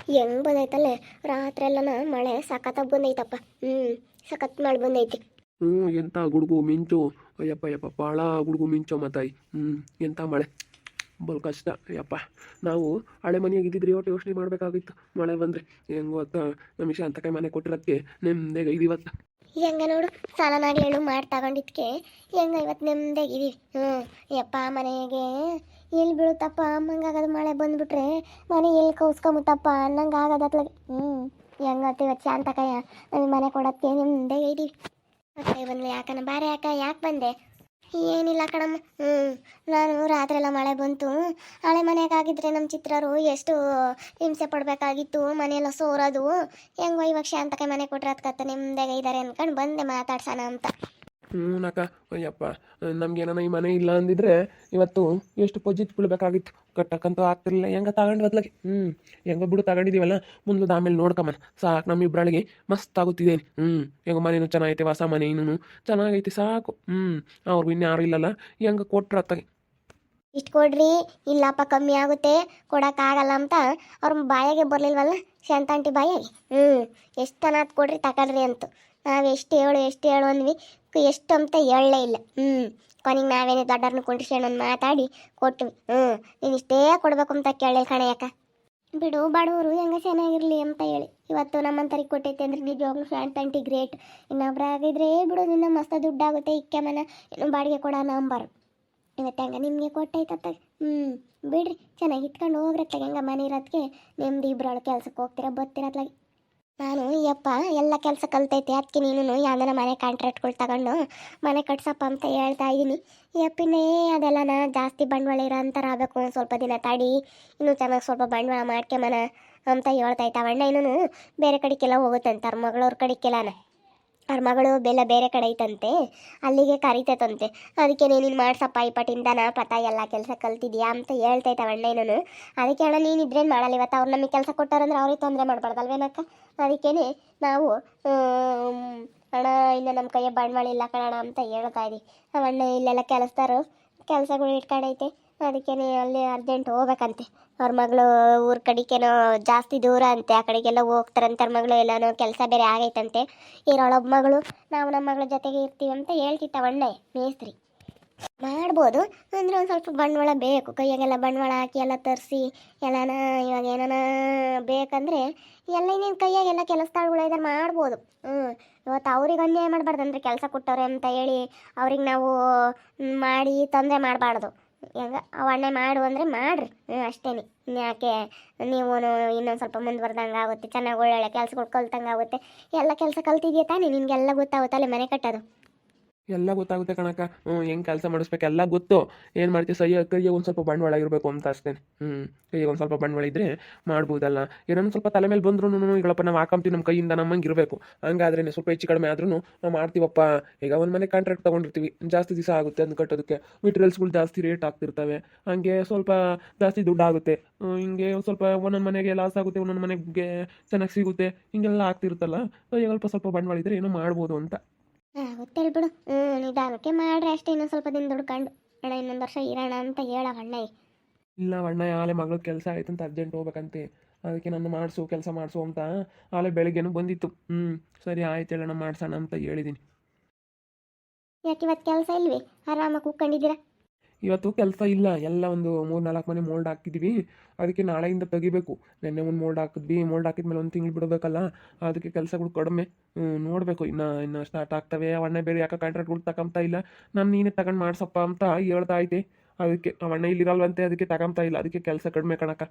ಹೆಂಗ್ ಬಂದೈತಲ್ಲೇ ರಾತ್ರಿ ಎಲ್ಲನ ಮಳೆ ಸಖತ್ತಾಗಿ ಬಂದೈತಪ್ಪ. ಸಖತ್ ಮಳೆ ಬಂದೈತಿ. ಎಂಥ ಗುಡುಗು ಮಿಂಚು. ಅಯ್ಯಪ್ಪ ಯಪ್ಪ ಭಾಳ ಗುಡುಗು ಮಿಂಚು ಮತ್ತಾಯಿ. ಎಂಥ ಮಳೆ ಬಲ್ ಕಷ್ಟ. ಯಪ್ಪ ನಾವು ಹಳೆ ಮನೆಯಾಗ ಇದ್ದಿದ್ರಿ ಒಟ್ಟು ಯೋಚನೆ ಮಾಡಬೇಕಾಗಿತ್ತು. ಮಳೆ ಬಂದರೆ ಹೆಂಗೆ ಗೊತ್ತಾ, ನಮಗೆ ಶಾಂತಕಾಯಿ ಮನೆ ಕೊಟ್ಟಿರೋದಕ್ಕೆ ನೆಮ್ಮದಿಯಾಗ ಇದೀವತ್ತ. ಹೆಂಗ ನೋಡು, ಸಾಲನಾಗ್ಲೇಳು ಮಾಡಿ ತಗೊಂಡಿದ್ಕೆ ಹೆಂಗ ಇವತ್ತು ನೆಮ್ಮದಿಯಾಗಿದ್ದೀವಿ. ಯಪ್ಪ ಮನೆಗೆ ಎಲ್ಲಿ ಬೀಳುತ್ತಪ್ಪ ಅಮ್ಮಂಗಾಗದು, ಮಳೆ ಬಂದ್ಬಿಟ್ರೆ ಮನೆ ಎಲ್ಲಿ ಕೌಸ್ಕೊಂಬಿಟ್ಟಪ್ಪ ಅನ್ನಂಗೆ ಆಗದತ್ಲಾಗೆ. ಹೆಂಗತ್ತ ಇವತ್ತು ಶಾಂತಕಾಯ ನಮಗೆ ಮನೆ ಕೊಡೋದಕ್ಕೆ ನೆಮ್ಮದಿಯಾಗಿದ್ದೀವಿ. ಮತ್ತೆ ಬಂದ್ವಿ ಯಾಕನ ಬಾರೆ ಯಾಕೆ ಬಂದೆ? ಏನಿಲ್ಲ ಕಣಮ್ಮ. ನಾನು ರಾತ್ರಿ ಎಲ್ಲ ಮಳೆ ಬಂತು. ಹಳೆ ಮನೆಯಾಗಿದ್ರೆ ನಮ್ಮ ಚಿತ್ರರು ಎಷ್ಟು ಹಿಂಸೆ ಪಡಬೇಕಾಗಿತ್ತು, ಮನೆಯೆಲ್ಲ ಸೋರೋದು. ಹೆಂಗೋ ಇವಾಗ ಶಾಂತಕ್ಕೆ ಮನೆ ಕೊಟ್ಟಿರೋದ್ಕತ್ತ ನೆಮ್ಮದಿಯಾಗ ಇದ್ದಾರೆ ಅನ್ಕೊಂಡು ಬಂದೆ ಮಾತಾಡ್ಸೋಣ ಅಂತ. ನಕ್ಕ ಅಯ್ಯಪ್ಪ ನಮ್ಗೇನ ಈ ಮನೆ ಇಲ್ಲ ಅಂದಿದ್ರೆ ಇವತ್ತು ಎಷ್ಟು ಪೊಜಿತ್ ಬೀಳ್ಬೇಕಾಗಿತ್ತು. ಕಟ್ಟಕ್ಕಂತೂ ಆಗ್ತಿರ್ಲಿಲ್ಲ. ಹೆಂಗ ತಗೊಂಡು ಬದ್ಲಾಗಿ ಹೆಂಗೋ ಬಿಡು ತಗೊಂಡಿದ್ದೀವಲ್ಲ, ಮುಂದೆ ಆಮೇಲೆ ನೋಡ್ಕೊಂಬನ ಸಾಕು. ನಮ್ಮಿಬ್ಬಳಿಗೆ ಮಸ್ತ್ ಆಗುತ್ತಿದ್ದೇನೆ. ಹೆಂಗೋ ಮನೇನು ಚೆನ್ನಾಗೈತೆ, ಹೊಸ ಮನೆ ಇನ್ನೂ ಚೆನ್ನಾಗೈತೆ ಸಾಕು. ಅವ್ರಿಗೂ ಇನ್ಯಾರು ಇಲ್ಲಲ್ಲ, ಹೆಂಗೆ ಕೊಟ್ರು ಅತ್ತಾಗೆ. ಇಷ್ಟು ಕೊಡ್ರಿ, ಇಲ್ಲಪ್ಪ ಕಮ್ಮಿ ಆಗುತ್ತೆ ಕೊಡೋಕ್ಕಾಗಲ್ಲ ಅಂತ ಅವ್ರ ಬಾಯಾಗೆ ಬರಲಿಲ್ವಲ್ಲ ಶಾಂತಾಂಟಿ ಬಾಯಾಗೆ. ಎಷ್ಟು ಅನಾಥ್ ಕೊಡ್ರಿ ತಗೊಳ್ರಿ ಅಂತ ನಾವು ಎಷ್ಟು ಹೇಳು ಅಂದ್ವಿ. ಎಷ್ಟು ಅಂತ ಹೇಳಲೇ ಇಲ್ಲ. ಕೊನೆಗೆ ನಾವೇನೇ ದೊಡ್ಡವ್ರನ್ನ ಕೊಂಡಿಸ್ಕೊಂಡು ಮಾತಾಡಿ ಕೊಟ್ವಿ. ನೀನು ಇಷ್ಟೇ ಕೊಡ್ಬೇಕು ಅಂತ ಕೇಳಲಿಲ್ಲ ಕಣೆ. ಯಾಕ ಬಿಡು, ಬಡವರು ಹೆಂಗ ಚೆನ್ನಾಗಿರಲಿ ಅಂತ ಹೇಳಿ ಇವತ್ತು ನಮ್ಮಂತರಿಗೆ ಕೊಟ್ಟೈತೆ ಅಂದ್ರೆ ನಿಜವಾಗ್ಲೂ ಶಾಂತಾಂಟಿ ಗ್ರೇಟ್. ಇನ್ನೊಬ್ರಾಗಿದ್ರೆ ಬಿಡು ನಿನ್ನ ಮಸ್ತ ದುಡ್ಡಾಗುತ್ತೆ, ಇಕ್ಕೆ ಮನ ಇನ್ನು ಬಾಡಿಗೆ ಕೊಡೋಣ ಅಂಬಾರು. ಇವತ್ತು ಹೆಂಗ ನಿಮಗೆ ಕೊಟ್ಟೈತತ್ತ. ಬಿಡ್ರಿ, ಚೆನ್ನಾಗಿ ಇಟ್ಕೊಂಡು ಹೋಗ್ರತ್ತಾಗ. ಹೆಂಗ ಮನೆ ಇರೋದಕ್ಕೆ ನೆಮ್ಮದಿ ಇಬ್ಬರೊಳಗೆ ಕೆಲ್ಸಕ್ಕೆ ಹೋಗ್ತೀರ ಬರ್ತಿರತ್ಲಾಗೆ. ನಾನು ಯಪ್ಪ ಎಲ್ಲ ಕೆಲಸ ಕಲ್ತೈತೆ, ಅದಕ್ಕೆ ನೀನು ಯಾವ್ದಾರ ಮನೆ ಕಾಂಟ್ರಾಕ್ಟ್ಗಳು ತಗೊಂಡು ಮನೆ ಕಟ್ಸಪ್ಪ ಅಂತ ಹೇಳ್ತಾ ಇದ್ದೀನಿ. ಯಪ್ಪಿನೇ ಅದೆಲ್ಲ ಜಾಸ್ತಿ ಬಂಡವಾಳ ಇರೋ ಅಂತರ ಆಗಬೇಕು. ಒಂದು ಸ್ವಲ್ಪ ದಿನ ತಡಿ, ಇನ್ನೂ ಚೆನ್ನಾಗಿ ಸ್ವಲ್ಪ ಬಂಡವಾಳ ಮಾಡ್ಕೊಂಬನ ಅಂತ ಹೇಳ್ತಾಯ್ತ. ಅಣ್ಣ ಇನ್ನೂ ಬೇರೆ ಕಡೆಗೆಲ್ಲ ಹೋಗುತ್ತಂತೆ, ಅವ್ರ ಮಗಳವ್ರ ಕಡೆಗೆಲ್ಲನ. ಅವ್ರ ಮಗಳು ಬೇರೆ ಕಡೆ ಐತಂತೆ, ಅಲ್ಲಿಗೆ ಕರಿತೈತಂತೆ. ಅದಕ್ಕೆ ನೀನು ಮಾಡ್ಸಪ್ಪ ಈ ಪಟ್ಟಿಂದನ ಪತ ಎಲ್ಲ ಕೆಲಸ ಕಲ್ತಿದ್ಯಾ ಅಂತ ಹೇಳ್ತೈತವಣ್ಣ ಇನ್ನೂ. ಅದಕ್ಕೆ ಅಣ್ಣ ನೀನು ಇದ್ರೇನು ಮಾಡಲ್ಲ, ಇವತ್ತು ಅವ್ರು ನಮಗೆ ಕೆಲಸ ಕೊಟ್ಟಾರಂದ್ರೆ ಅವ್ರಿಗೆ ತೊಂದರೆ ಮಾಡಬಾರ್ದಲ್ವೇನಕ್ಕ. ಅದಕ್ಕೇ ನಾವು ಅಣ್ಣ ಇನ್ನು ನಮ್ಮ ಕೈಯ ಬಂಡವಾಳ ಇಲ್ಲ ಕಣಣ ಅಂತ ಹೇಳ್ತಾ ಇದ್ದೀವಿ. ಅವಣ್ಣ ಇಲ್ಲೆಲ್ಲ ಕೆಲಸಗಳು ಇಟ್ಕೊಂಡೈತೆ. ಅದಕ್ಕೆ ಅಲ್ಲಿ ಅರ್ಜೆಂಟ್ ಹೋಗ್ಬೇಕಂತೆ. ಅವ್ರ ಮಗಳು ಊರ ಕಡೆಗೇನೋ ಜಾಸ್ತಿ ದೂರ ಅಂತೆ, ಆ ಕಡೆಗೆಲ್ಲ ಹೋಗ್ತಾರಂತೆ. ಅವ್ರ ಮಗಳು ಎಲ್ಲನೋ ಕೆಲಸ ಬೇರೆ ಆಗೈತಂತೆ. ಇರೋಳೊಬ್ಬ ಮಗಳು, ನಾವು ನಮ್ಮ ಮಗಳ ಜೊತೆಗೆ ಇರ್ತೀವಿ ಅಂತ ಹೇಳ್ತಿತ್ತವಣ್ಣ ಮೇಸ್ತ್ರಿ. ಮಾಡ್ಬೋದು ಅಂದರೆ ಒಂದು ಸ್ವಲ್ಪ ಬಂಡವಾಳ ಬೇಕು, ಕೈಯಾಗೆಲ್ಲ ಬಂಡವಾಳ ಹಾಕಿ ಎಲ್ಲ ತರಿಸಿ ಎಲ್ಲನ. ಇವಾಗ ಏನಾನ ಬೇಕಂದರೆ ಎಲ್ಲ ಇನ್ನೇನು ಕೈಯಾಗೆಲ್ಲ ಕೆಲಸಗಳು ಇದ್ದಾರೆ ಮಾಡ್ಬೋದು. ಇವತ್ತು ಅವ್ರಿಗೆ ಅನ್ಯಾಯ ಮಾಡಬಾರ್ದು ಅಂದರೆ ಕೆಲಸ ಕೊಟ್ಟವ್ರೆ ಅಂತ ಹೇಳಿ ಅವ್ರಿಗೆ ನಾವು ಮಾಡಿ ತೊಂದರೆ ಮಾಡಬಾರ್ದು. ಹೆಂಗ ಅವಣ್ಣೆ ಮಾಡು ಅಂದರೆ ಮಾಡ್ರಿ, ಅಷ್ಟೇ. ಯಾಕೆ ನೀವು ಇನ್ನೊಂದು ಸ್ವಲ್ಪ ಮುಂದುವರ್ದಂಗೆ ಆಗುತ್ತೆ, ಚೆನ್ನಾಗಿ ಒಳ್ಳೊಳ್ಳೆ ಕೆಲಸಗಳು ಕಲ್ತಂಗೆ ಆಗುತ್ತೆ. ಎಲ್ಲ ಕೆಲಸ ಕಲ್ತಿದ್ಯಾ ತಾನೇ, ನಿನಗೆಲ್ಲ ಗೊತ್ತಾಗುತ್ತಲ್ಲ ಮನೆ ಕಟ್ಟೋದು. ಎಲ್ಲ ಗೊತ್ತಾಗುತ್ತೆ ಕಣಕ್ಕ. ಹೆಂಗೆ ಕೆಲಸ ಮಾಡಿಸ್ಬೇಕು ಎಲ್ಲ ಗೊತ್ತು. ಏನು ಮಾಡ್ತೀವಿ, ಕೈಗೆ ಒಂದು ಸ್ವಲ್ಪ ಬಂಡವಾಳ ಇರಬೇಕು ಅಂತ ಅಷ್ಟೇ. ಕೈಗೆ ಒಂದು ಸ್ವಲ್ಪ ಬಂಡವಾಳ ಇದ್ದರೆ ಮಾಡ್ಬೋದಲ್ಲ. ಏನೊಂದು ಸ್ವಲ್ಪ ತಲೆ ಮೇಲೆ ಬಂದ್ರೂ ಈಗಳಪ್ಪ ನಾವು ಹಾಕೊಂತೀವಿ ನಮ್ಮ ಕೈಯಿಂದ ನಮ್ಮಂಗೆ ಇರಬೇಕು. ಹಂಗಾದ್ರೆ ಸ್ವಲ್ಪ ಹೆಚ್ಚು ಕಡಿಮೆ ಆದ್ರೂ ನಾವು ಮಾಡ್ತೀವಪ್ಪ. ಈಗ ಒಂದು ಮನೆ ಕಾಂಟ್ರಾಕ್ಟ್ ತೊಗೊಂಡಿರ್ತೀವಿ, ಜಾಸ್ತಿ ದಿವಸ ಆಗುತ್ತೆ ಅದನ್ನ ಕಟ್ಟೋದಕ್ಕೆ. ಮೆಟೀರಿಯಲ್ಸ್ಗಳು ಜಾಸ್ತಿ ರೇಟ್ ಆಗ್ತಿರ್ತವೆ, ಹಂಗೆ ಸ್ವಲ್ಪ ಜಾಸ್ತಿ ದುಡ್ಡು ಆಗುತ್ತೆ. ಹಿಂಗೆ ಒಂದು ಸ್ವಲ್ಪ ಒಂದೊಂದು ಮನೆಗೆ ಲಾಸ್ ಆಗುತ್ತೆ, ಒಂದೊಂದು ಮನೆಗೆ ಚೆನ್ನಾಗಿ ಸಿಗುತ್ತೆ, ಹಿಂಗೆಲ್ಲ ಆಗ್ತಿರುತ್ತಲ್ಲ. ಸ್ವಲ್ಪ ಬಂಡವಾಳ ಇದ್ದರೆ ಏನೋ ಮಾಡ್ಬೋದು ಅಂತ. ಗೊತ್ತಿಲ್ಲ ಬಿಡು. ನಿಧಾನಕ್ಕೆ ಮಾಡ್ರಿ ಅಷ್ಟೇ. ಇನ್ನೊಂದು ಸ್ವಲ್ಪ ದಿನ ದುಡ್ಕೊಂಡು ಅಣ್ಣ ಇನ್ನೊಂದು ವರ್ಷ ಇರೋಣ ಅಂತ ಹೇಳವಣ್ಣ. ಇಲ್ಲ ಅಣ್ಣ ಆಲೆ ಮಗಳ ಕೆಲಸ ಆಯ್ತಂತ ಅರ್ಜೆಂಟ್ ಹೋಗ್ಬೇಕಂತೆ. ಅದಕ್ಕೆ ನನ್ನ ಕೆಲಸ ಮಾಡಿಸು ಅಂತ ಆಲೆ ಬೆಳಿಗ್ಗೆನೂ ಬಂದಿತ್ತು. ಸರಿ ಆಯ್ತು ಹೇಳೋಣ ಮಾಡ್ಸೋಣ ಅಂತ ಹೇಳಿದ್ದೀನಿ. ಯಾಕೆ ಇವತ್ತು ಕೆಲಸ ಇಲ್ವೇ? ಆರಾಮಾಗಿ ಕೂತ್ಕೊಂಡಿದ್ದೀರಾ? ಇವತ್ತು ಕೆಲಸ ಇಲ್ಲ, ಎಲ್ಲ ಒಂದು 3-4 ಮನೆ ಮೋಲ್ಡ್ ಹಾಕಿದ್ದೀವಿ. ಅದಕ್ಕೆ ನಾಳೆಯಿಂದ ತೆಗಿಬೇಕು. ನೆನ್ನೆ ಒಂದು ಮೋಲ್ಡ್ ಹಾಕಿದ್ವಿ, ಮೋಲ್ಡ್ ಹಾಕಿದ್ಮೇಲೆ ಒಂದು ತಿಂಗಳು ಬಿಡಬೇಕಲ್ಲ, ಅದಕ್ಕೆ ಕೆಲಸಗಳು ಕಡಿಮೆ. ನೋಡಬೇಕು ಇನ್ನು ಸ್ಟಾರ್ಟ್ ಆಗ್ತವೆ. ಅವಣ್ಣ ಬೇರೆ ಯಾಕೆ ಕಾಂಟ್ರಾಕ್ಟ್ಗಳು ತಗೊಂತಾ ಇಲ್ಲ. ನಾನು ನೀನೇ ತಗೊಂಡು ಮಾಡ್ಸಪ್ಪ ಅಂತ ಹೇಳ್ತಾ ಐತೆ. ಅದಕ್ಕೆ ಅವಣ್ಣ ಇಲ್ಲಿರಲ್ವಂತೆ, ಅದಕ್ಕೆ ತಗೊಂತಾ ಇಲ್ಲ. ಅದಕ್ಕೆ ಕೆಲಸ ಕಡಿಮೆ ಕಣಕ್ಕ.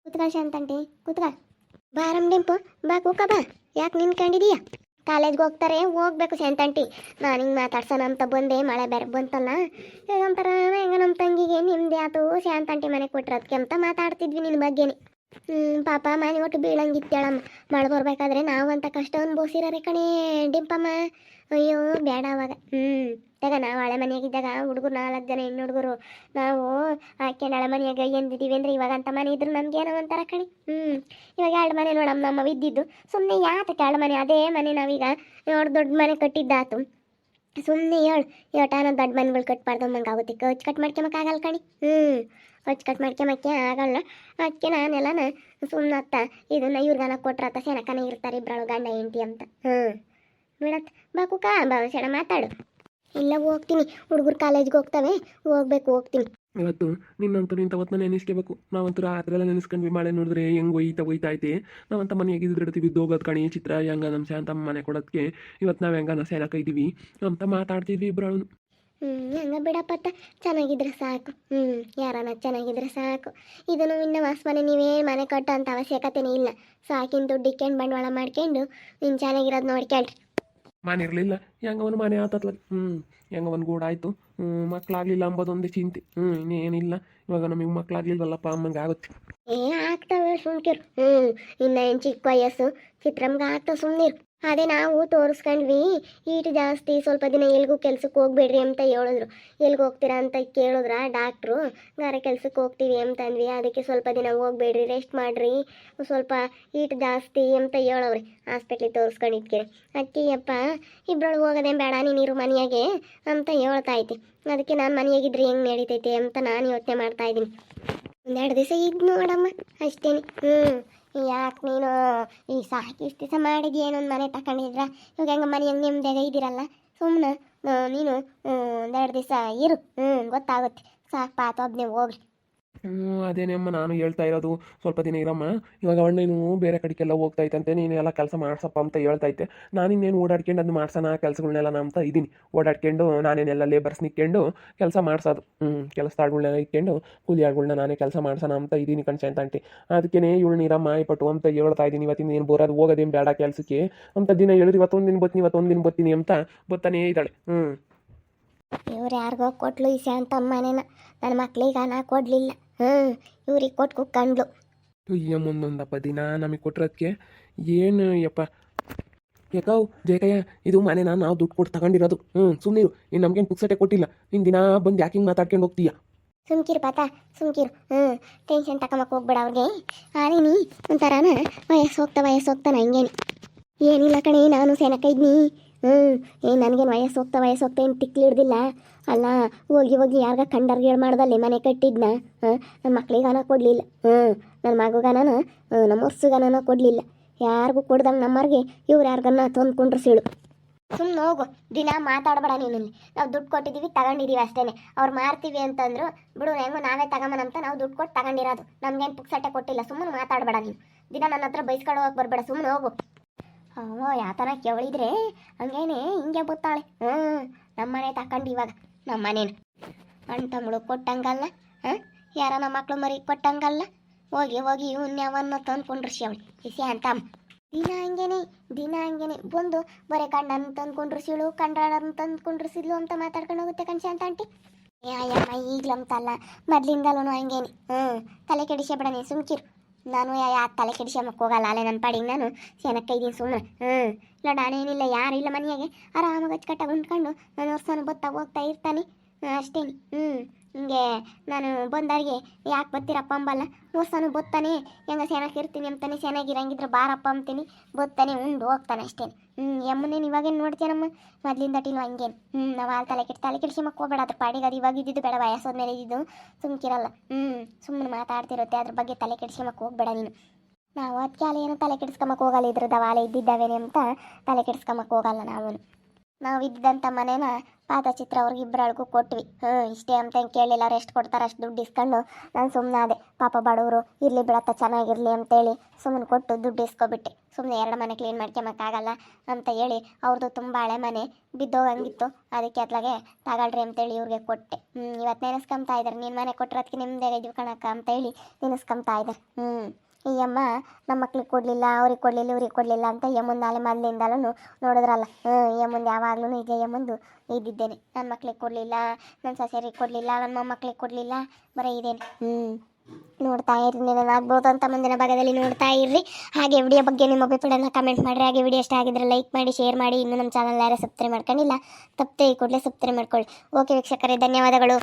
ಕೂತ್ಕ ಶಾಂತಂಟಿ, ಕೂತ್ಕ. ಬಾರಮ್ ಡಿಂಪು, ಬಾ ಕೂಕ ಬಾ. ಯಾಕೆ ನಿಂತ್ಕೊಂಡಿದೀಯಾ? ಕಾಲೇಜ್ಗೆ ಹೋಗ್ಬೇಕು ಶಾಂತಂಟಿ. ನಾನು ಹಿಂಗೆ ಮಾತಾಡ್ಸೋಣ ಅಂತ ಬಂದೆ, ಮಳೆ ಬೇರೆ ಬಂತಲ್ಲ. ಒಂಥರ ಹೆಂಗ ನಮ್ಮ ತಂಗಿಗೆ ನಿಮ್ದು ಆತು ಶಾಂತಂಟಿ ಮನೆ ಕೊಟ್ಟಿರೋದಕ್ಕೆ ಅಂತ ಮಾತಾಡ್ತಿದ್ವಿ ನಿನ್ನ ಬಗ್ಗೆನೇ. ಪಾಪ ಮನೆ ಒಟ್ಟು ಬೀಳಂಗಿತ್ತೇಳಮ್ಮ. ಮಳೆ ಬರ್ಬೇಕಾದ್ರೆ ನಾವು ಅಂತ ಕಷ್ಟ ಅನ್ಬೋಸಿರೋರೆ ಕಣೇ ಡಿಂಪಮ್ಮ. ಅಯ್ಯೋ ಬೇಡ ಅವಾಗ. ಈಗ ನಾವು ಹಳೆ ಮನೆಯಾಗಿದ್ದಾಗ ಹುಡುಗರು 4 ಜನ ಹೆಣ್ಣು ಹುಡುಗರು ನಾವು ಹಾಕ್ಯಂಡು ಹಳೆ ಮನೆಯಾಗ ಎಂದಿದ್ದೀವಿ ಅಂದರೆ ಇವಾಗ ಅಂತ ಮನೆ ಇದ್ರು ನಮ್ಗೇನೋ ಒಂಥರ ಕಣಿ. ಇವಾಗ 2 ಮನೆ ನೋಡಮ್ಮ ನಮ್ಮ ಇದ್ದಿದ್ದು. ಸುಮ್ಮನೆ ಯಾತಕ್ಕೆ 2 ಮನೆ? ಅದೇ ಮನೆ ನಾವೀಗ ದೊಡ್ಡ ಮನೆ ಕಟ್ಟಿದ್ದಾತು. ಸುಮ್ಮನೆ ಹೇಳು ಏಟಾನ ದೊಡ್ಡ ಮನೆಗಳು ಕಟ್ಬಾರ್ದು ಆಗುತ್ತೆ ಕಚ್ ಕಟ್ ಮಾಡ್ಕೊಂಬಕ್ಕಾಗಲ್ಲ ಕಣಿ ಕಚ್ ಕಟ್ ಮಾಡ್ಕೊಂಬಕ್ಕೆ ಆಗಲ್ಲ ಅದಕ್ಕೆ ನಾನೆಲ್ಲನ ಸುಮ್ಮನೆ ಅತ್ತ ಇದನ್ನ ಇವ್ರಿಗಾನ ಕೊಟ್ರತ್ತ ಸೆನಕನ ಇರ್ತಾರೆ ಇಬ್ಬರು ಗಂಡ ಹೆಂಡತಿ ಅಂತ ಬಿಡತ್ ಬಾಕುಕ ಬಾ ಸೆಣ ಮಾತಾಡು ಇಲ್ಲ ಹೋಗ್ತೀನಿ ಹುಡುಗರು ಕಾಲೇಜ್ಗೆ ಹೋಗ್ತವೆ ಹೋಗ್ತೀನಿ ಇವತ್ತು ನಿನ್ನಂತೂ ನಿಂತವತ್ತು ನೆನೆಸ್ಕೋಬೇಕು ನಾವಂತೂ ರಾತ್ರಿ ಎಲ್ಲ ನೆನೆಸ್ಕೊಂಡ್ವಿ ಮಳೆ ನೋಡಿದ್ರೆ ಹೆಂಗೆ ಒಯ್ತಾ ಐತೆ ನಾವಂತ ಮನೆ ಹೇಗಿದ್ದು ಬಿದ್ದು ಹೋಗೋದು ಕಣಿ ಚಿತ್ರ ಹೆಂಗ ನಮ್ಮ ಶಾಂತಮ್ಮ ಮನೆ ಕೊಡೋದಕ್ಕೆ ಇವತ್ತು ನಾವು ಹೆಂಗ ಸೇನಕ ಇದ್ದೀವಿ ಅಂತ ಮಾತಾಡ್ತಿದ್ವಿ ಇಬ್ಬರು ಹಂಗ ಬಿಡಪ್ಪತ್ತ ಚೆನ್ನಾಗಿದ್ರೆ ಸಾಕು ಯಾರನ್ನ ಚೆನ್ನಾಗಿದ್ರೆ ಸಾಕು ಇದನ್ನು ಇನ್ನು ಮನೆ ನೀವೇ ಮನೆ ಕಟ್ಟೋ ಅಂತ ಅವಶ್ಯಕತೆನೇ ಇಲ್ಲ ಸಾಕಿನ ದುಡ್ಡು ಇಕ್ಕೊಂಡು ಬಂಡವಾಳ ಮಾಡ್ಕೊಂಡು ನೀನು ಚೆನ್ನಾಗಿರೋದು ನೋಡ್ಕೊಳ್ರಿ ಮನೆ ಇರಲಿಲ್ಲ ಹೆಂಗವನು ಮನೆ ಆತತ್ಲ ಹೆಂಗವನ್ ಗೂಡ ಆಯಿತು ಮಕ್ಕಳಾಗಲಿಲ್ಲ ಅಂಬೋದೊಂದೇ ಚಿಂತೆ ಇನ್ನೇನಿಲ್ಲ ಇವಾಗ ನಮಗೆ ಮಕ್ಕಳಾಗ್ಲಿಲ್ವಲ್ಲಪ್ಪ ಅಮ್ಮಂಗೆ ಆಗುತ್ತೆ ಆಗ್ತವೆ ಸುಮ್ಕಿರು ಇನ್ನು ಏನು ಚಿಕ್ಕ ವಯಸ್ಸು ಚಿತ್ರಮ್ಗೆ ಆಗ್ತವೆ ಸುಮ್ಮನಿರು ಅದೇ ನಾವು ತೋರಿಸ್ಕೊಂಡ್ವಿ ಈಟು ಜಾಸ್ತಿ ಸ್ವಲ್ಪ ದಿನ ಎಲ್ಗೂ ಕೆಲ್ಸಕ್ಕೆ ಹೋಗ್ಬೇಡ್ರಿ ಅಂತ ಹೇಳಿದ್ರು ಎಲ್ಗೆ ಹೋಗ್ತೀರಾ ಅಂತ ಕೇಳಿದ್ರ ಡಾಕ್ಟ್ರು ಗಾರೆ ಕೆಲ್ಸಕ್ಕೆ ಹೋಗ್ತೀವಿ ಅಂತಂದ್ವಿ ಅದಕ್ಕೆ ಸ್ವಲ್ಪ ದಿನ ಹೋಗ್ಬೇಡ್ರಿ ರೆಸ್ಟ್ ಮಾಡಿರಿ ಸ್ವಲ್ಪ ಈಟು ಜಾಸ್ತಿ ಅಂತ ಹೇಳವ್ರಿ ಹಾಸ್ಪಿಟ್ಲಿಗೆ ತೋರಿಸ್ಕೊಂಡಿದ್ಕೆ ಅಕ್ಕಿಯಪ್ಪ ಇಬ್ಬರೊಳಗೆ ಹೋಗೋದೇ ಬೇಡ ನೀನಿರು ಮನೆಯಾಗೆ ಅಂತ ಹೇಳ್ತಾ ಐತಿ ಅದಕ್ಕೆ ನಾನು ಮನೆಯಾಗಿದ್ರೆ ಹೆಂಗೆ ನಡೀತೈತೆ ಅಂತ ನಾನು ಯೋಚನೆ ಮಾಡ್ತಾ ಇದ್ದೀನಿ ಒಂದೆರಡು ದಿವಸ ಇದ್ದು ನೋಡಮ್ಮ ಅಷ್ಟೇನೆ ಯಾಕೆ ನೀನು ಈ ಸಾಕು ಇಷ್ಟು ದಿವಸ ಮಾಡಿದ್ಯ ಏನೊಂದು ಮನೆ ತಗೊಂಡಿದ್ರ ಇವಾಗ ಹೆಂಗೆ ಮನೆ ಹಂಗೆ ನೆಮ್ಮದಿಯಾಗ ಇದ್ದೀರಲ್ಲ ಸುಮ್ಮನೆ ನೀನು ಒಂದೆರಡು ದಿವಸ ಇರು ಗೊತ್ತಾಗುತ್ತೆ ಸಾಕು ಪಾತ ಒಬ್ಬನೇ ಹೋಗ್ರಿ ಅದೇನೇ ಅಮ್ಮ ನಾನು ಹೇಳ್ತಾ ಇರೋದು ಸ್ವಲ್ಪ ದಿನ ಇರಮ್ಮ ಇವಾಗ ಅಣ್ಣೇನು ಬೇರೆ ಕಡೆಗೆಲ್ಲ ಹೋಗ್ತಾ ಇತ್ತಂತೆ ನೀನು ಎಲ್ಲ ಕೆಲಸ ಮಾಡ್ಸಪ್ಪ ಅಂತ ಹೇಳ್ತಾ ಇದ್ದೆ ನಾನು ಇನ್ನೇನು ಓಡಾಡ್ಕೊಂಡು ಅದು ಮಾಡ್ಸೋಣ ಕೆಲಸಗಳನ್ನೆಲ್ಲ ಅಂತ ಇದ್ದೀನಿ ಓಡಾಡ್ಕೊಂಡು ನಾನೇನೆಲ್ಲ ಲೇಬರ್ಸ್ ನಿಕ್ಕೊಂಡು ಕೆಲಸ ಮಾಡಿಸೋದು ಕೆಲಸದಾಳ್ಗಳ್ನೆಲ್ಲ ಇಟ್ಕೊಂಡು ಕೂಲಿ ಆಳ್ಗಳ್ನ ನಾನೇ ಕೆಲಸ ಮಾಡ್ಸೋಣ ಅಂತ ಇದ್ದೀನಿ ಕಣ್ಸಂತಂಟಿ ಅದಕ್ಕೇ ಇವಳು ನೀರಮ್ಮ ಆಯ್ಪಟ್ಟು ಅಂತ ಹೇಳ್ತಾ ಇದ್ದೀನಿ ಇವತ್ತಿನ ಏನು ಬರೋದು ಹೋಗೋದೇನು ಬೇಡ ಕೆಲಸಕ್ಕೆ ಅಂತ ದಿನ ಹೇಳಿದ್ರು ಇವತ್ತೊಂದಿನ ಬರ್ತೀನಿ ಅಂತ ಬರ್ತಾನೇ ಇದ್ದಾಳೆ ಇವ್ರು ಯಾರಿಗೋ ಕೊಟ್ಲು ಈ ಶಾಂತಮ್ಮನೇನ ನನ್ನ ಮಕ್ಳಿಗೆ ನಾ ಕೊಡಲಿಲ್ಲ ಇವ್ರಿಗೆ ಕೊಟ್ಟು ಕುಕ್ಕಂಡ್ಲು ಅಯ್ಯ ಮುಂದೊಂದಪ್ಪ ದಿನ ನಮಗೆ ಕೊಟ್ಟಿರೋದಕ್ಕೆ ಏನು ಯಪ್ಪ ಯಾಕವ್ ಜಯಕಯ್ಯ ಇದು ಮನೆನ ನಾವು ದುಡ್ಡು ಕೊಟ್ಟು ತಗೊಂಡಿರೋದು ಸುಮ್ಮನಿರು ಇನ್ನು ನಮ್ಗೇನು ಪುಕ್ಸಟೆ ಕೊಟ್ಟಿಲ್ಲ ನಿನ್ನ ದಿನ ಬಂದು ಯಾಕೆ ಹಿಂಗೆ ಮಾತಾಡ್ಕೊಂಡು ಹೋಗ್ತೀಯ ಸುಮ್ಕಿರು ಪಾತ ಸುಮ್ಕಿರು ಟೆನ್ಷನ್ ತಗೊಂಬಕ್ಕೆ ಹೋಗ್ಬೇಡ ಅವ್ರಿಗೆ ಆದೀನಿ ಒಂಥರನ ವಯಸ್ಸು ಹೋಗ್ತಾನ ಹಂಗೇನಿ ಏನಿಲ್ಲ ಕಣೆ ನಾನು ಸೆನಕ ಇದ್ನಿ ನನಗೇನು ವಯಸ್ಸು ಹೋಗ್ತಾ ಏನು ತಿಕ್ಲಿಡ್ದಿಲ್ಲ ಅಲ್ಲ ಹೋಗಿ ಯಾರ್ಗ ಕಂಡರ್ಗೇಳು ಮಾಡ್ದಲ್ಲಿ ಮನೆ ಕಟ್ಟಿದ್ನ ನನ್ನ ಮಕ್ಳಿಗಾನ ಕೊಡಲಿಲ್ಲ ನನ್ನ ಮಗುಗಾನ ನಮ್ಮ ಹೊರ್ಸುಗಾನ ಕೊಡಲಿಲ್ಲ ಯಾರಿಗೂ ಕೊಡ್ದಂಗೆ ನಮ್ಮವ್ರಿಗೆ ಇವ್ರು ಯಾರಿಗನ್ನ ತಂದ್ಕೊಂಡ್ರು ಸೀಳು ಸುಮ್ಮನೆ ಹೋಗು ದಿನ ಮಾತಾಡಬೇಡ ನೀನು ನಾವು ದುಡ್ಡು ಕೊಟ್ಟಿದ್ದೀವಿ ತಗೊಂಡಿದ್ದೀವಿ ಅಷ್ಟೇ ಅವ್ರು ಮಾರ್ತೀವಿ ಅಂತಂದ್ರು ಬಿಡು ಹೆಂಗೋ ನಾವೇ ತಗೊಂಬನಂತ ನಾವು ದುಡ್ಡು ಕೊಟ್ಟು ತಗೊಂಡಿರೋದು ನಮ್ಗೇನು ಪುಕ್ಸಟ್ಟೆ ಕೊಟ್ಟಿಲ್ಲ ಸುಮ್ಮನೆ ಮಾತಾಡಬೇಡ ನೀನು ದಿನ ನನ್ನ ಹತ್ರ ಬೈಸ್ಕೊಂಡು ಹೋಗಕ್ಕೆ ಬರಬೇಡ ಸುಮ್ಮನೆ ಹೋಗು ಯಾತನ ಕೇಳಿದ್ರೆ ಹಂಗೇನೆ ಹಿಂಗೆ ಗೊತ್ತಾಳೆ ನಮ್ಮನೆ ತಗೊಂಡು ಇವಾಗ ನಮ್ಮನೇನು ಅಣ್ಣ ತಮ್ಮಳು ಕೊಟ್ಟಂಗಲ್ಲ ಯಾರ ನಮ್ಮ ಮಕ್ಳು ಮರಿ ಕೊಟ್ಟಂಗಲ್ಲ ಹೋಗಿ ಇವ್ನ್ಯಾವನ್ನ ತಂದ್ಕೊಂಡ್ರು ಅವಳು ಇಸಿ ಅಂತಮ್ಮ ದಿನ ಹಂಗೇನೆ ಬಂದು ಬರೀ ಕಣ್ಣನ್ನು ತಂದ್ಕೊಂಡ್ರು ಸಿಳು ಕಂಡ್ರನ್ನು ತಂದ್ಕೊಂಡ್ರು ಸಿದ್ಲು ಅಂತ ಮಾತಾಡ್ಕೊಂಡು ಹೋಗುತ್ತೆ ಕಣ್ಶಾಂತ ಆಂಟಿ ಅಯ್ಯಮ್ಮ ಈಗ್ಲಂತಲ್ಲ ಮೊದ್ಲಿಂದಲೂ ಹಂಗೇನೆ ತಲೆ ಕೆಡಿಸ್ಬೇಡ ನೀನು ಸುಮ್ಕಿರು ನಾನು ಯಾಕೆ ತಲೆ ಕೆಡಿಸ್ಕೊಂಬಕ್ಕೆ ಹೋಗಲ್ಲ ಅಲ್ಲೇ ನನ್ನ ಪಾಡಿಗೆ ನಾನು ಸೆನಕ್ಕ ಇದ್ದೀನಿ ಸುಮ್ಮನೆ ಇಲ್ಲ ನಾನೇನಿಲ್ಲ ಯಾರಿಲ್ಲ ಮನೆಯಾಗೆ ಆರಾಮಾಗಿ ಅಚ್ಚುಕಟ್ಟಾಗಿ ಉಂಡ್ಕೊಂಡು ನಾನು ವರ್ಷಾನು ಹೋಗ್ತಾ ಇರ್ತಾನೆ ಅಷ್ಟೇನಿ ಹಿಂಗೆ ನಾನು ಬಂದಾರಿಗೆ ಯಾಕೆ ಬರ್ತೀರಪ್ಪ ಅಂಬಲ್ಲ ವರ್ಷಾನು ಬತ್ತಾನೆ ಹೆಂಗೆ ಸೆನಕ್ಕೆ ಇರ್ತೀನಿ ಅಂತಾನೆ ಚೆನ್ನಾಗಿರಂಗಿದ್ರೆ ಬಾರಪ್ಪ ಅಂತೀನಿ ಬತ್ತಾನೆ ಉಂಡು ಹೋಗ್ತಾನೆ ಅಷ್ಟೇನೆ ಯಮ್ಮನೇನು ಇವಾಗೇನು ನೋಡ್ತೀನಮ್ಮ ಮೊದ್ಲಿಂದ ಟಿಲ್ವ ಹಂಗೇನು ನಾವು ಅಲ್ಲಿ ತಲೆ ಕೆಡಿಸ್ಕೊಂಬಕ್ಕೆ ಹೋಗ್ಬೇಡ ಅದ್ರ ಪಾಡಿಗೆ ಅದು ಇವಾಗ ಇದ್ದಿದ್ದು ಬೇಡ ವಯಸ್ಸೋದ್ಮೇಲೆ ಇದ್ದಿದ್ದು ಸುಮ್ಕಿರಲ್ಲ ಸುಮ್ಮನೆ ಮಾತಾಡ್ತಿರುತ್ತೆ ಅದ್ರ ಬಗ್ಗೆ ತಲೆ ಕೆಡಿಸ್ಕೊಂಬಕ್ಕೆ ಹೋಗ್ಬೇಡ ನೀನು ನಾವು ಅದಕ್ಕೆ ಅಲ್ಲಿ ಏನೋ ತಲೆ ಕೆಡಿಸ್ಕೊಂಬಕ್ಕೆ ಹೋಗಲ್ಲ ಇದ್ರದ್ದು ಅವಾಲೆ ಇದ್ದಿದ್ದಾವೇನೆ ಅಂತ ತಲೆ ಕೆಡಿಸ್ಕೊಂಬಕ್ಕೆ ಹೋಗಲ್ಲ ನಾವು ಇದ್ದಂಥ ಮನೇನ ಪಾತಚಿತ್ರ ಅವ್ರಿಗೆ ಇಬ್ಬರಳಿಗೂ ಕೊಟ್ವಿ ಇಷ್ಟೇ ಅಂತ ಹೆಂಗೆ ಕೇಳಿಲ್ಲ ರೆಸ್ಟ್ ಕೊಡ್ತಾರೆ ಅಷ್ಟು ದುಡ್ಡು ಇಸ್ಕೊಂಡು ನಾನು ಸುಮ್ಮನೆ ಅದೇ ಪಾಪ ಬಡವರು ಇರಲಿ ಬಿಡತ್ತ ಚೆನ್ನಾಗಿರಲಿ ಅಂತೇಳಿ ಸುಮ್ಮನೆ ಕೊಟ್ಟು ದುಡ್ಡು ಇಸ್ಕೊಬಿಟ್ಟೆ ಸುಮ್ಮನೆ 2 ಮನೆ ಕ್ಲೀನ್ ಮಾಡ್ಕೊಂಬಕ್ಕಾಗಲ್ಲ ಅಂತ ಹೇಳಿ ಅವ್ರದ್ದು ತುಂಬ ಹಳೆ ಮನೆ ಬಿದ್ದೋಗಂಗಿತ್ತು ಅದಕ್ಕೆ ಅತ್ಲಾಗೆ ತಗೊಳ್ರಿ ಅಂತೇಳಿ ಇವ್ರಿಗೆ ಕೊಟ್ಟೆ ಇವತ್ತು ನೆನೆಸ್ಕೊಂತಾ ಇದ್ದಾರೆ ನಿನ್ನ ಮನೆ ಕೊಟ್ಟಿರೋದಕ್ಕೆ ನಿಮ್ಮದೇ ಇದ್ವಿ ಕಣಕ್ಕ ಅಂತೇಳಿ ನೆನೆಸ್ಕೊಂತಾ ಇದ್ದಾರೆ ಈ ಅಮ್ಮ ನಮ್ಮ ಮಕ್ಳಿಗೆ ಕೊಡಲಿಲ್ಲ ಅವ್ರಿಗೆ ಕೊಡಲಿಲ್ಲ ಇವ್ರಿಗೆ ಕೊಡಲಿಲ್ಲ ಅಂತ ಯಮ್ಮಂದು ನಾಳೆ ಮೊದಲಿಂದಲೂ ನೋಡಿದ್ರಲ್ಲ ಯಮ್ಮಂದು ಯಾವಾಗಲೂ ಇದೆ ಯಮ್ಮಂದು ಇದ್ದಿದ್ದೇನೆ ನನ್ನ ಮಕ್ಳಿಗೆ ಕೊಡಲಿಲ್ಲ ನನ್ನ ಸೊಸೆಯರಿಗೆ ಕೊಡಲಿಲ್ಲ ನನ್ನ ಮೊಮ್ಮಕ್ಳಿಗೆ ಕೊಡಲಿಲ್ಲ ಬರೀ ಇದೇನೆ ನೋಡ್ತಾ ಇರಿ ಏನಾಗ್ಬೋದು ಅಂತ ಮುಂದಿನ ಭಾಗದಲ್ಲಿ ನೋಡ್ತಾ ಇರ್ರಿ ಹಾಗೆ ವಿಡಿಯೋ ಬಗ್ಗೆ ನಿಮ್ಮ ಅಭಿಪ್ರಾಯನ ಕಮೆಂಟ್ ಮಾಡಿರಿ ಹಾಗೆ ವಿಡಿಯೋ ಇಷ್ಟ ಆಗಿದ್ರೆ ಲೈಕ್ ಮಾಡಿ ಶೇರ್ ಮಾಡಿ ಇನ್ನೂ ನಮ್ಮ ಚಾನಲ್ ಯಾರೇ ಸಬ್ಸ್ಕ್ರೈಬ್ ಮಾಡ್ಕೊಂಡಿಲ್ಲ ತಪ್ಪದೆ ಈ ಕೂಡಲೇ ಸಬ್ಸ್ಕ್ರೈಬ್ ಮಾಡ್ಕೊಳ್ಳಿ ಓಕೆ ವೀಕ್ಷಕರೇ ಧನ್ಯವಾದಗಳು